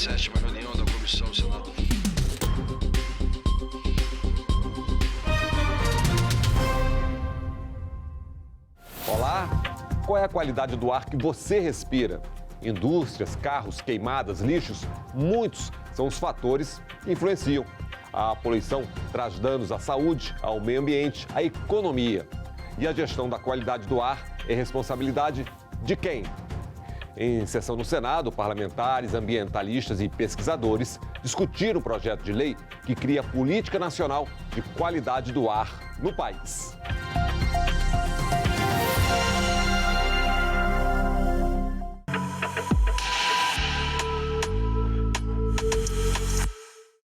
7ª reunião da Comissão do Senado. Olá, qual é a qualidade do ar que você respira? Indústrias, carros, queimadas, lixos, muitos são os fatores que influenciam. A poluição traz danos à saúde, ao meio ambiente, à economia. E a gestão da qualidade do ar é responsabilidade de quem? Em sessão no Senado, parlamentares, ambientalistas e pesquisadores discutiram o projeto de lei que cria a Política Nacional de Qualidade do Ar no país.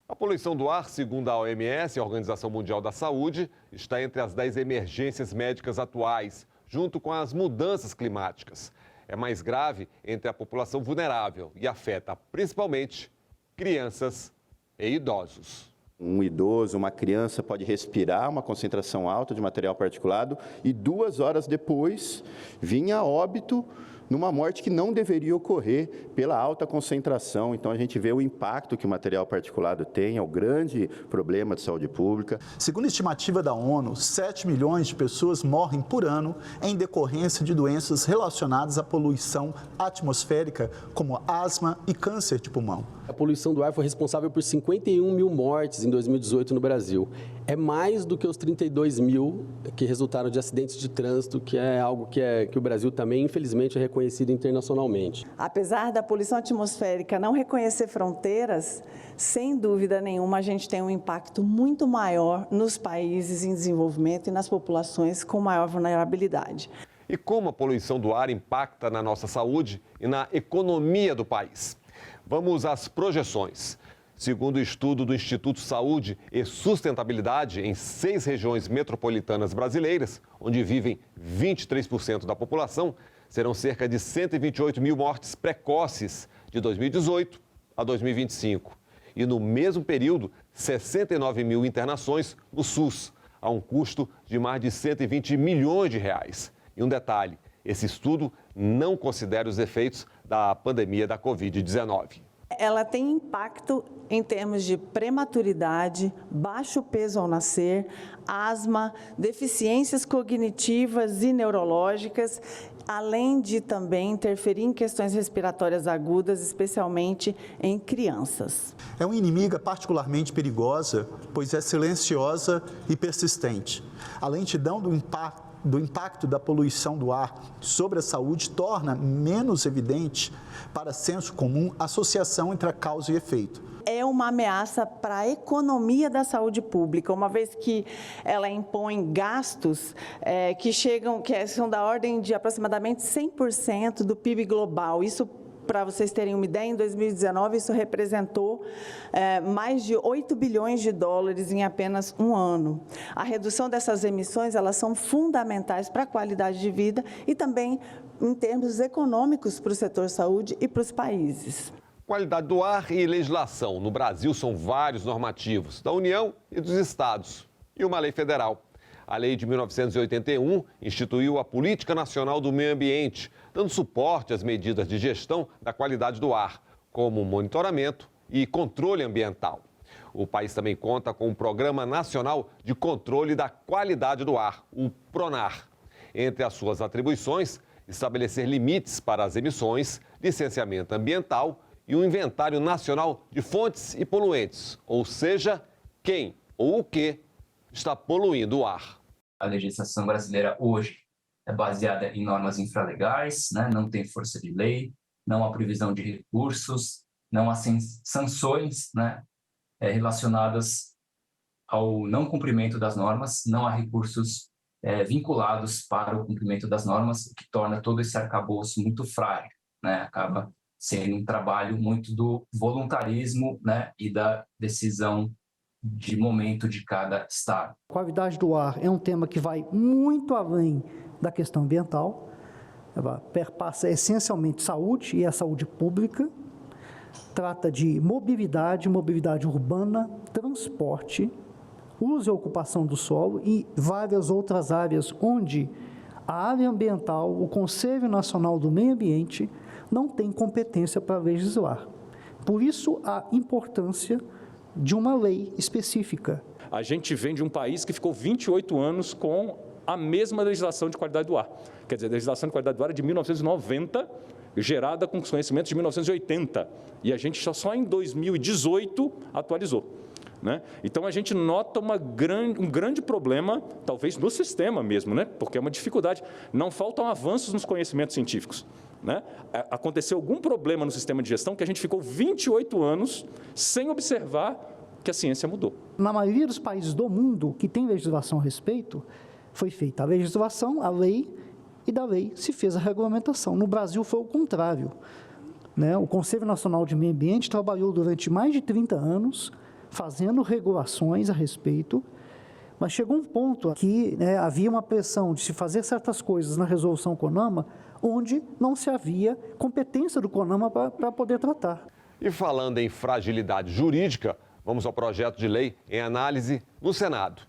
A poluição do ar, segundo a OMS, a Organização Mundial da Saúde, está entre as 10 emergências médicas atuais, junto com as mudanças climáticas. É mais grave entre a população vulnerável e afeta principalmente crianças e idosos. Um idoso, uma criança pode respirar uma concentração alta de material particulado e 2 horas depois vinha a óbito numa morte que não deveria ocorrer pela alta concentração. Então, a gente vê o impacto que o material particulado tem, é o grande problema de saúde pública. Segundo a estimativa da ONU, 7 milhões de pessoas morrem por ano em decorrência de doenças relacionadas à poluição atmosférica, como asma e câncer de pulmão. A poluição do ar foi responsável por 51 mil mortes em 2018 no Brasil. É mais do que os 32 mil que resultaram de acidentes de trânsito, que é algo que o Brasil também, infelizmente, é reconhecido internacionalmente. Apesar da poluição atmosférica não reconhecer fronteiras, sem dúvida nenhuma, a gente tem um impacto muito maior nos países em desenvolvimento e nas populações com maior vulnerabilidade. E como a poluição do ar impacta na nossa saúde e na economia do país? Vamos às projeções. Segundo o estudo do Instituto Saúde e Sustentabilidade, em 6 regiões metropolitanas brasileiras, onde vivem 23% da população, serão cerca de 128 mil mortes precoces de 2018 a 2025. E no mesmo período, 69 mil internações no SUS, a um custo de mais de 120 milhões de reais. E um detalhe, esse estudo não considera os efeitos da pandemia da Covid-19. Ela tem impacto em termos de prematuridade, baixo peso ao nascer, asma, deficiências cognitivas e neurológicas, além de também interferir em questões respiratórias agudas, especialmente em crianças. É uma inimiga particularmente perigosa, pois é silenciosa e persistente. A lentidão do impacto da poluição do ar sobre a saúde torna menos evidente, para senso comum, a associação entre a causa e efeito. É uma ameaça para a economia da saúde pública, uma vez que ela impõe gastos que são da ordem de aproximadamente 100% do PIB global. Isso, para vocês terem uma ideia, em 2019 isso representou mais de 8 bilhões de dólares em apenas um ano. A redução dessas emissões, elas são fundamentais para a qualidade de vida e também em termos econômicos para o setor saúde e para os países. Qualidade do ar e legislação. No Brasil são vários normativos, da União e dos estados, e uma lei federal. A lei de 1981 instituiu a Política Nacional do Meio Ambiente, dando suporte às medidas de gestão da qualidade do ar, como monitoramento e controle ambiental. O país também conta com o Programa Nacional de Controle da Qualidade do Ar, o PRONAR. Entre as suas atribuições, estabelecer limites para as emissões, licenciamento ambiental e um inventário nacional de fontes e poluentes, ou seja, quem ou o que está poluindo o ar. A legislação brasileira hoje é baseada em normas infralegais, né? Não tem força de lei, não há previsão de recursos, não há sanções, né? Relacionadas ao não cumprimento das normas, não há recursos vinculados para o cumprimento das normas, o que torna todo esse arcabouço muito frágil, né? Acaba sendo um trabalho muito do voluntarismo, né? E da decisão de momento de cada estado. A qualidade do ar é um tema que vai muito além da questão ambiental, ela perpassa essencialmente saúde e a saúde pública, trata de mobilidade urbana, transporte, uso e ocupação do solo e várias outras áreas onde a área ambiental, o Conselho Nacional do Meio Ambiente, não tem competência para legislar. Por isso, a importância de uma lei específica. A gente vem de um país que ficou 28 anos com a mesma legislação de qualidade do ar. Quer dizer, a legislação de qualidade do ar é de 1990, gerada com os conhecimentos de 1980. E a gente só em 2018 atualizou. Né? Então, a gente nota um grande problema, talvez no sistema mesmo, né? Porque é uma dificuldade. Não faltam avanços nos conhecimentos científicos. Né? Aconteceu algum problema no sistema de gestão que a gente ficou 28 anos sem observar que a ciência mudou. Na maioria dos países do mundo que tem legislação a respeito, foi feita a legislação, a lei, e da lei se fez a regulamentação. No Brasil foi o contrário. Né? O Conselho Nacional de Meio Ambiente trabalhou durante mais de 30 anos fazendo regulações a respeito, mas chegou um ponto que havia uma pressão de se fazer certas coisas na resolução CONAMA, onde não se havia competência do CONAMA para poder tratar. E falando em fragilidade jurídica, vamos ao projeto de lei em análise no Senado.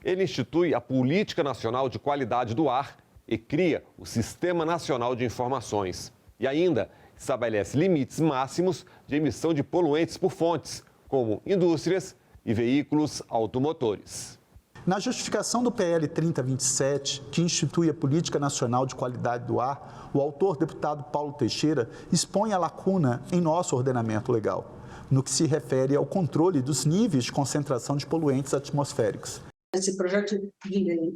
Ele institui a Política Nacional de Qualidade do Ar e cria o Sistema Nacional de Informações. E ainda estabelece limites máximos de emissão de poluentes por fontes, como indústrias e veículos automotores. Na justificação do PL 3027, que institui a Política Nacional de Qualidade do Ar, o autor, deputado Paulo Teixeira, expõe a lacuna em nosso ordenamento legal, no que se refere ao controle dos níveis de concentração de poluentes atmosféricos. Esse projeto de lei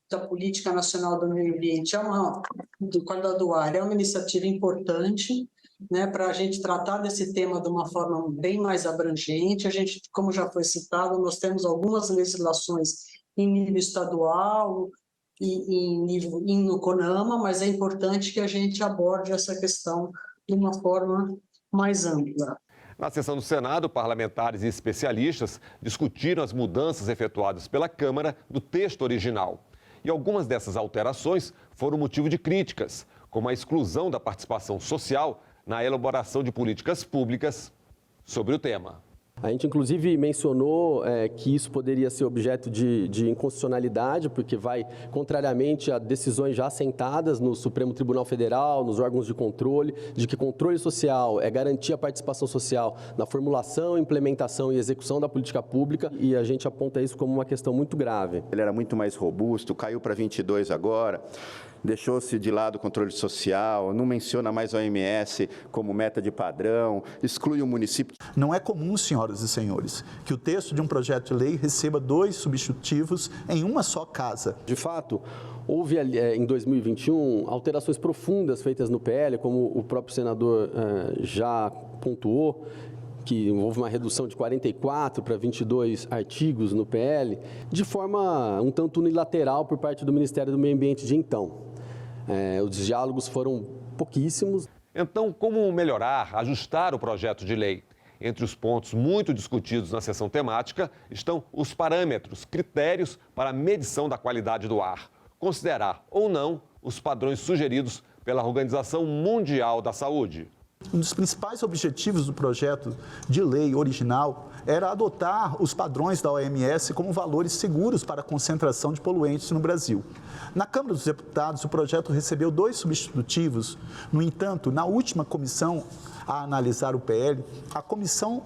da Política Nacional do Meio Ambiente do Qualidade do Ar é uma iniciativa importante, né, para a gente tratar desse tema de uma forma bem mais abrangente. A gente, como já foi citado, nós temos algumas legislações em nível estadual e no CONAMA, mas é importante que a gente aborde essa questão de uma forma mais ampla. Na sessão do Senado, parlamentares e especialistas discutiram as mudanças efetuadas pela Câmara do texto original. E algumas dessas alterações foram motivo de críticas, como a exclusão da participação social na elaboração de políticas públicas sobre o tema. A gente, inclusive, mencionou que isso poderia ser objeto de inconstitucionalidade, porque vai contrariamente a decisões já assentadas no Supremo Tribunal Federal, nos órgãos de controle, de que controle social é garantir a participação social na formulação, implementação e execução da política pública, e a gente aponta isso como uma questão muito grave. Ele era muito mais robusto, caiu para 22 agora. Deixou-se de lado o controle social, não menciona mais a OMS como meta de padrão, exclui o município. Não é comum, senhoras e senhores, que o texto de um projeto de lei receba 2 substitutivos em uma só casa. De fato, houve em 2021 alterações profundas feitas no PL, como o próprio senador já pontuou, que houve uma redução de 44 para 22 artigos no PL, de forma um tanto unilateral por parte do Ministério do Meio Ambiente de então. Os diálogos foram pouquíssimos. Então, como melhorar, ajustar o projeto de lei? Entre os pontos muito discutidos na sessão temática estão os parâmetros, critérios para a medição da qualidade do ar. Considerar ou não os padrões sugeridos pela Organização Mundial da Saúde. Um dos principais objetivos do projeto de lei original era adotar os padrões da OMS como valores seguros para a concentração de poluentes no Brasil. Na Câmara dos Deputados, o projeto recebeu 2 substitutivos. No entanto, na última comissão a analisar o PL, a Comissão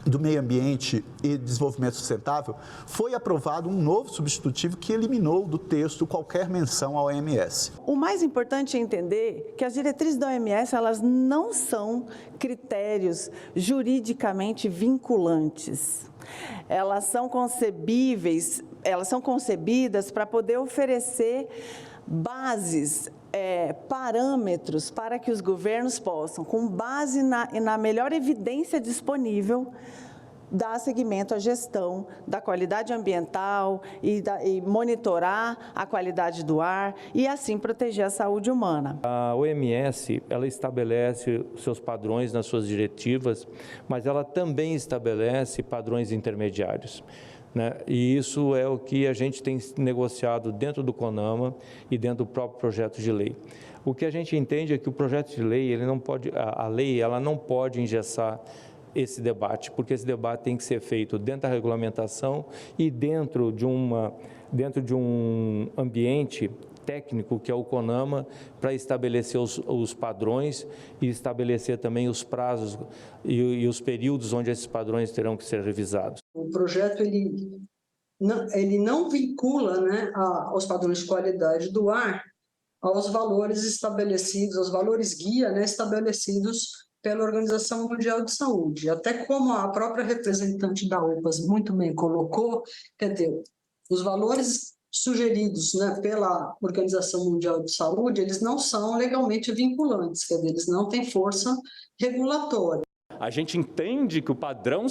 do Meio Ambiente e Desenvolvimento Sustentável, foi aprovado um novo substitutivo que eliminou do texto qualquer menção à OMS. O mais importante é entender que as diretrizes da OMS, elas não são critérios juridicamente vinculantes. Elas são concebidas para poder oferecer bases, parâmetros para que os governos possam, com base na melhor evidência disponível, dar seguimento à gestão da qualidade ambiental e monitorar a qualidade do ar e, assim, proteger a saúde humana. A OMS, ela estabelece seus padrões nas suas diretivas, mas ela também estabelece padrões intermediários. E isso é o que a gente tem negociado dentro do CONAMA e dentro do próprio projeto de lei. O que a gente entende é que o projeto de lei, a lei ela não pode engessar esse debate, porque esse debate tem que ser feito dentro da regulamentação e dentro de um ambiente técnico, que é o CONAMA, para estabelecer os padrões e estabelecer também os prazos e os períodos onde esses padrões terão que ser revisados. O projeto ele não vincula, né, aos padrões de qualidade do ar aos valores estabelecidos, aos valores guia, né, estabelecidos pela Organização Mundial de Saúde. Até como a própria representante da OPAS muito bem colocou, quer dizer, os valores sugeridos, né, pela Organização Mundial de Saúde, eles não são legalmente vinculantes, quer dizer, eles não têm força regulatória. A gente entende que o padrão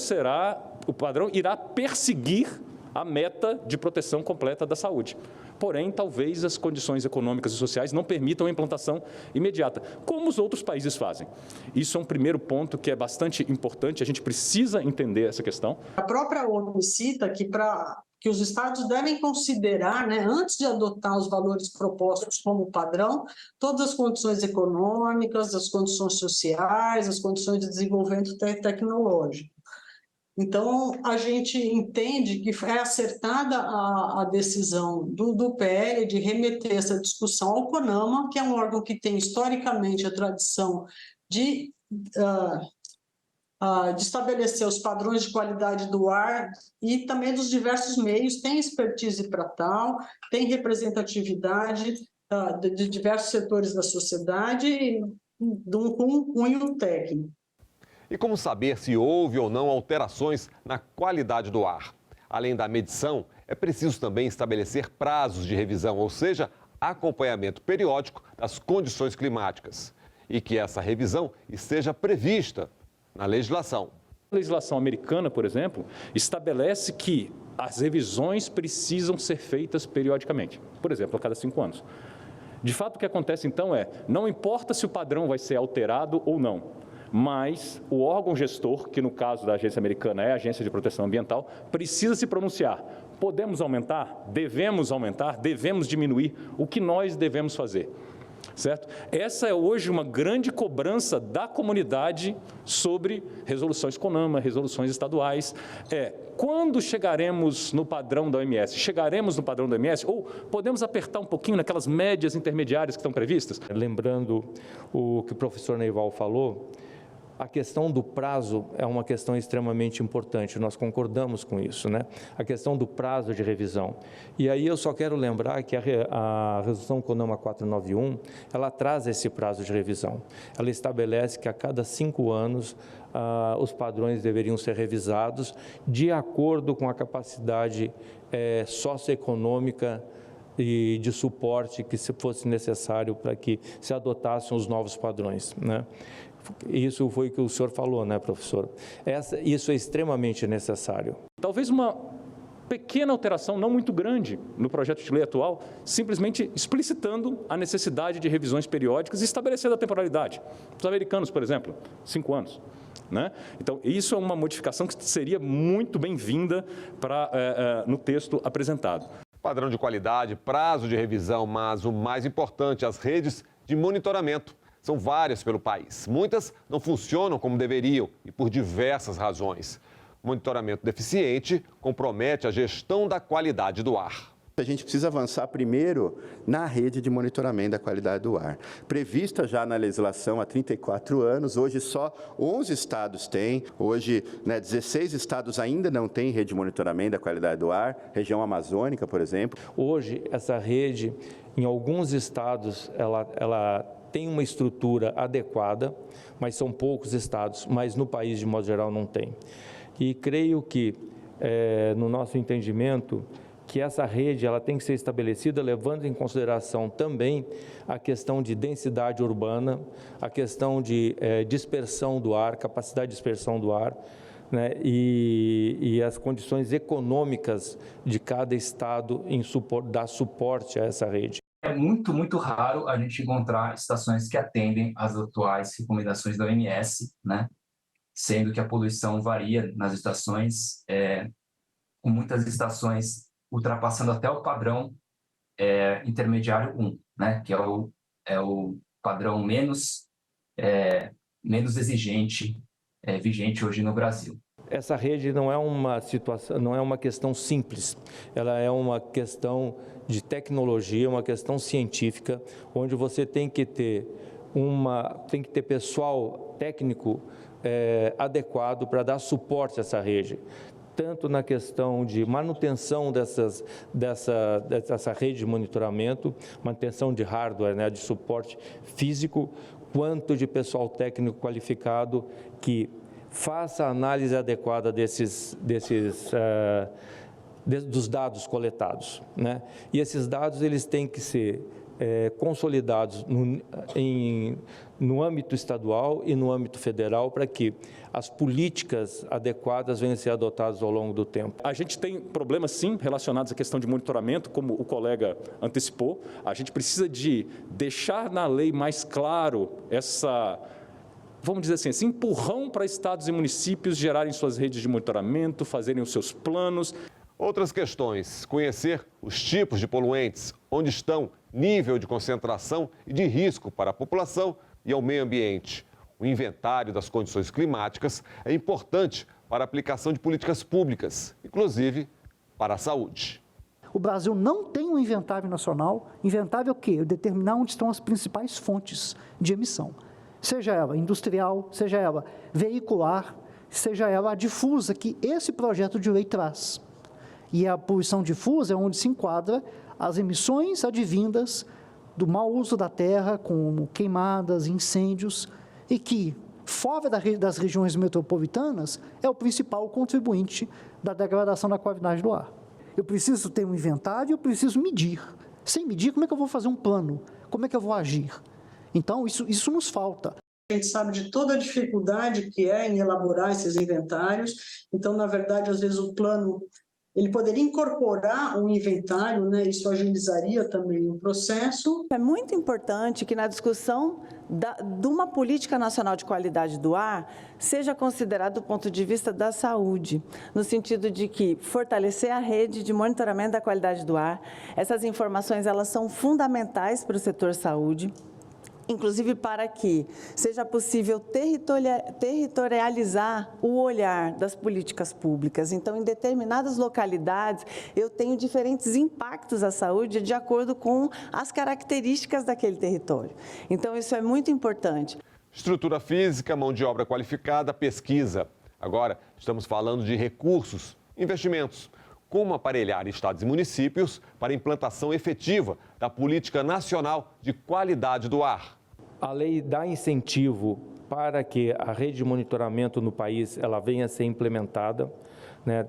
irá perseguir a meta de proteção completa da saúde. Porém, talvez as condições econômicas e sociais não permitam a implantação imediata, como os outros países fazem. Isso é um primeiro ponto que é bastante importante, a gente precisa entender essa questão. A própria ONU cita que os estados devem considerar, né, antes de adotar os valores propostos como padrão, todas as condições econômicas, as condições sociais, as condições de desenvolvimento tecnológico. Então, a gente entende que é acertada a decisão do PL de remeter essa discussão ao CONAMA, que é um órgão que tem historicamente a tradição de estabelecer os padrões de qualidade do ar e também dos diversos meios, tem expertise para tal, tem representatividade de diversos setores da sociedade com um cunho técnico. E como saber se houve ou não alterações na qualidade do ar? Além da medição, é preciso também estabelecer prazos de revisão, ou seja, acompanhamento periódico das condições climáticas. E que essa revisão esteja prevista na legislação. A legislação americana, por exemplo, estabelece que as revisões precisam ser feitas periodicamente, por exemplo, a cada 5 anos. De fato, o que acontece então não importa se o padrão vai ser alterado ou não, mas o órgão gestor, que no caso da agência americana é a Agência de Proteção Ambiental, precisa se pronunciar. Podemos aumentar? Devemos diminuir? O que nós devemos fazer? Certo? Essa é hoje uma grande cobrança da comunidade sobre resoluções CONAMA, resoluções estaduais. Quando chegaremos no padrão da OMS? Chegaremos no padrão da OMS ou podemos apertar um pouquinho naquelas médias intermediárias que estão previstas? Lembrando o que o professor Neival falou, a questão do prazo é uma questão extremamente importante, nós concordamos com isso, né? A questão do prazo de revisão. E aí eu só quero lembrar que a resolução CONAMA 491, ela traz esse prazo de revisão. Ela estabelece que a cada 5 anos os padrões deveriam ser revisados de acordo com a capacidade socioeconômica e de suporte que se fosse necessário para que se adotassem os novos padrões, né? Isso foi o que o senhor falou, né, professor? Isso é extremamente necessário. Talvez uma pequena alteração, não muito grande, no projeto de lei atual, simplesmente explicitando a necessidade de revisões periódicas e estabelecendo a temporalidade. Os americanos, por exemplo, 5 anos. Né? Então, isso é uma modificação que seria muito bem-vinda no texto apresentado. Padrão de qualidade, prazo de revisão, mas o mais importante, as redes de monitoramento. São várias pelo país. Muitas não funcionam como deveriam e por diversas razões. O monitoramento deficiente compromete a gestão da qualidade do ar. A gente precisa avançar primeiro na rede de monitoramento da qualidade do ar. Prevista já na legislação há 34 anos, hoje só 11 estados têm. Hoje, 16 estados ainda não têm rede de monitoramento da qualidade do ar, região amazônica, por exemplo. Hoje, essa rede, em alguns estados, ela tem uma estrutura adequada, mas são poucos estados, mas no país, de modo geral, não tem. E creio que, no nosso entendimento, que essa rede ela tem que ser estabelecida levando em consideração também a questão de densidade urbana, a questão de dispersão do ar, capacidade de dispersão do ar, né, e as condições econômicas de cada estado em dar suporte a essa rede. É muito, muito raro a gente encontrar estações que atendem às atuais recomendações da OMS, né? Sendo que a poluição varia nas estações, com muitas estações ultrapassando até o padrão intermediário 1, né? Que é o padrão menos exigente vigente hoje no Brasil. essa rede não é uma situação, não é uma questão simples, ela é uma questão de tecnologia, uma questão científica, onde você tem que ter pessoal técnico adequado para dar suporte a essa rede, tanto na questão de manutenção dessa rede de monitoramento, manutenção de hardware, né, de suporte físico, quanto de pessoal técnico qualificado que faça a análise adequada dos dados coletados, né? E esses dados eles têm que ser consolidados no âmbito estadual e no âmbito federal para que as políticas adequadas venham a ser adotadas ao longo do tempo. A gente tem problemas, sim, relacionados à questão de monitoramento, como o colega antecipou. A gente precisa de deixar na lei mais claro vamos dizer assim, esse empurrão para estados e municípios gerarem suas redes de monitoramento, fazerem os seus planos. Outras questões: conhecer os tipos de poluentes, onde estão, nível de concentração e de risco para a população e ao meio ambiente. O inventário das condições climáticas é importante para a aplicação de políticas públicas, inclusive para a saúde. O Brasil não tem um inventário nacional. Inventário é o quê? Determinar onde estão as principais fontes de emissão. Seja ela industrial, seja ela veicular, seja ela a difusa, que esse projeto de lei traz. E a poluição difusa é onde se enquadra as emissões advindas do mau uso da terra, como queimadas, incêndios, e que, fora das regiões metropolitanas, é o principal contribuinte da degradação da qualidade do ar. Eu preciso ter um inventário, eu preciso medir. Sem medir, como é que eu vou fazer um plano? Como é que eu vou agir? Então, isso nos falta. A gente sabe de toda a dificuldade que é em elaborar esses inventários. Então, na verdade, às vezes o plano ele poderia incorporar um inventário, né? Isso agilizaria também o processo. É muito importante que na discussão de uma política nacional de qualidade do ar seja considerado do ponto de vista da saúde, no sentido de que fortalecer a rede de monitoramento da qualidade do ar. Essas informações elas são fundamentais para o setor saúde, inclusive para que seja possível territorializar o olhar das políticas públicas. Então, em determinadas localidades, eu tenho diferentes impactos à saúde de acordo com as características daquele território. Então, isso é muito importante. Estrutura física, mão de obra qualificada, pesquisa. Agora, estamos falando de recursos, investimentos. Como aparelhar estados e municípios para a implantação efetiva da Política Nacional de Qualidade do Ar. A lei dá incentivo para que a rede de monitoramento no país ela venha a ser implementada, né?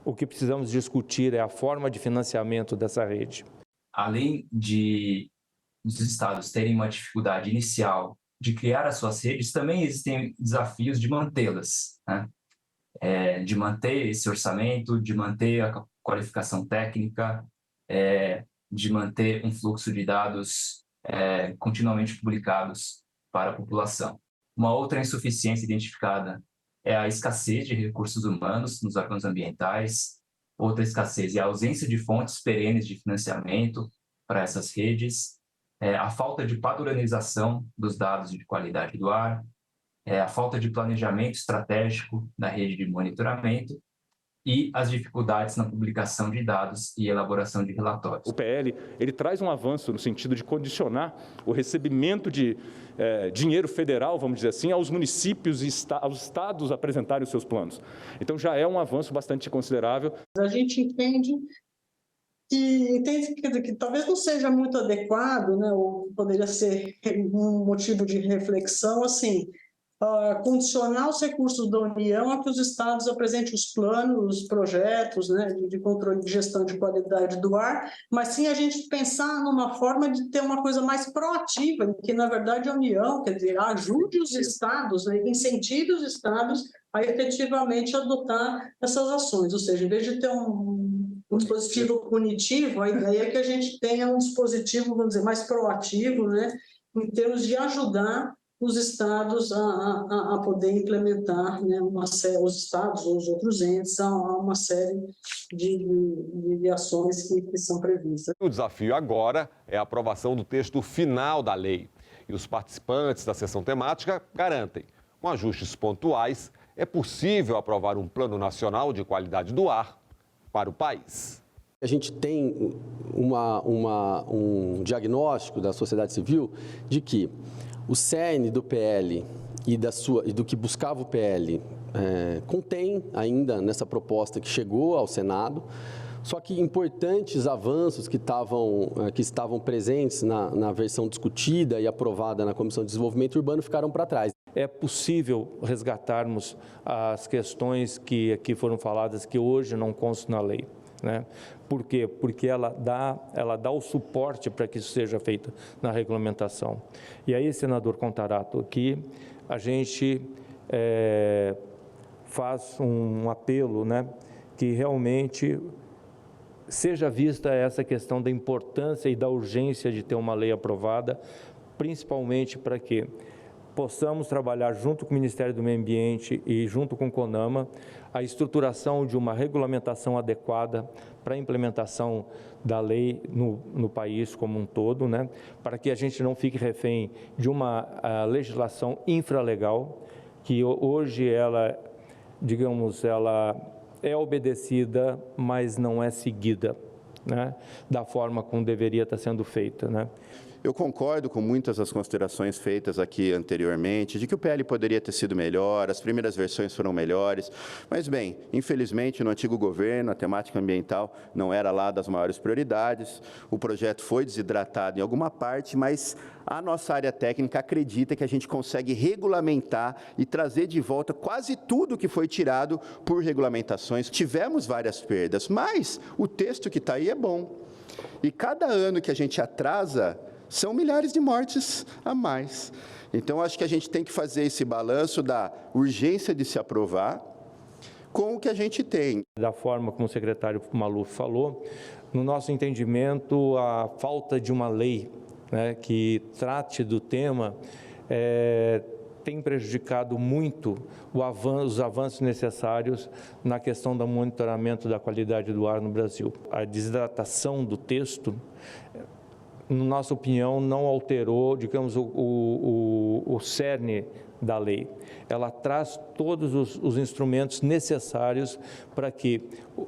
O que precisamos discutir é a forma de financiamento dessa rede. Além dos estados terem uma dificuldade inicial de criar as suas redes, também existem desafios de mantê-las, né? De manter esse orçamento, de manter a qualificação técnica, de manter um fluxo de dados continuamente publicados para a população. Uma outra insuficiência identificada é a escassez de recursos humanos nos órgãos ambientais. Outra escassez é a ausência de fontes perenes de financiamento para essas redes, a falta de padronização dos dados de qualidade do ar, a falta de planejamento estratégico da rede de monitoramento e as dificuldades na publicação de dados e elaboração de relatórios. O PL ele traz um avanço no sentido de condicionar o recebimento de dinheiro federal, vamos dizer assim, aos municípios e aos estados apresentarem os seus planos. Então já é um avanço bastante considerável. A gente entende que talvez não seja muito adequado, né, ou poderia ser um motivo de reflexão, assim, condicionar os recursos da União a que os estados apresentem os planos, os projetos, né, de controle de gestão de qualidade do ar, mas sim a gente pensar numa forma de ter uma coisa mais proativa, em que, na verdade, a União, quer dizer, ajude os estados, né, incentive os estados a efetivamente adotar essas ações, ou seja, em vez de ter um dispositivo punitivo, a ideia é que a gente tenha um dispositivo, vamos dizer, mais proativo, né, em termos de ajudar os estados a poder implementar, né, os estados ou os outros entes a uma série de ações que são previstas. O desafio agora é a aprovação do texto final da lei. E os participantes da sessão temática garantem, com ajustes pontuais, é possível aprovar um Plano Nacional de Qualidade do Ar para o país. A gente tem um diagnóstico da sociedade civil de que o cerne do PL e do que buscava o PL contém ainda nessa proposta que chegou ao Senado, só que importantes avanços que estavam presentes na versão discutida e aprovada na Comissão de Desenvolvimento Urbano ficaram para trás. É possível resgatarmos as questões que aqui foram faladas que hoje não constam na lei, né? Por quê? Porque ela dá o suporte para que isso seja feito na regulamentação. E aí, senador Contarato, aqui a gente faz um apelo, né, que realmente seja vista essa questão da importância e da urgência de ter uma lei aprovada, principalmente para que possamos trabalhar junto com o Ministério do Meio Ambiente e junto com o CONAMA a estruturação de uma regulamentação adequada para a implementação da lei no país como um todo, né? Para que a gente não fique refém de uma legislação infralegal, que hoje ela, digamos, ela é obedecida, mas não é seguida, né, da forma como deveria estar sendo feita, né? Eu concordo com muitas das considerações feitas aqui anteriormente, de que o PL poderia ter sido melhor, as primeiras versões foram melhores, mas, bem, infelizmente, no antigo governo, a temática ambiental não era lá das maiores prioridades, o projeto foi desidratado em alguma parte, mas a nossa área técnica acredita que a gente consegue regulamentar e trazer de volta quase tudo que foi tirado por regulamentações. Tivemos várias perdas, mas o texto que está aí é bom. E cada ano que a gente atrasa, são milhares de mortes a mais. Então, acho que a gente tem que fazer esse balanço da urgência de se aprovar com o que a gente tem. Da forma como o secretário Maluf falou, no nosso entendimento, a falta de uma lei, né, que trate do tema tem prejudicado muito os avanços necessários na questão do monitoramento da qualidade do ar no Brasil. A desidratação do texto, na nossa opinião, não alterou, digamos, o cerne da lei. Ela traz todos os instrumentos necessários para que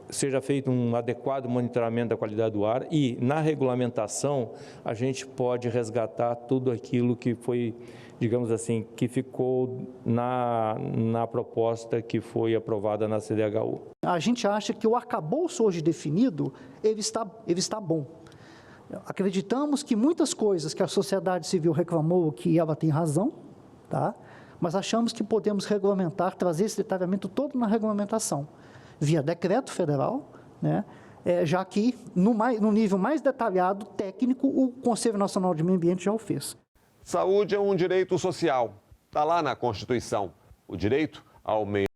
seja feito um adequado monitoramento da qualidade do ar e, na regulamentação, a gente pode resgatar tudo aquilo que foi, digamos assim, que ficou na proposta que foi aprovada na CDHU. A gente acha que o arcabouço hoje definido, ele está bom. Acreditamos que muitas coisas que a sociedade civil reclamou, que ela tem razão, tá? Mas achamos que podemos regulamentar, trazer esse detalhamento todo na regulamentação, via decreto federal, né? Já que no nível mais detalhado, técnico, o Conselho Nacional de Meio Ambiente já o fez. Saúde é um direito social, está lá na Constituição. O direito ao meio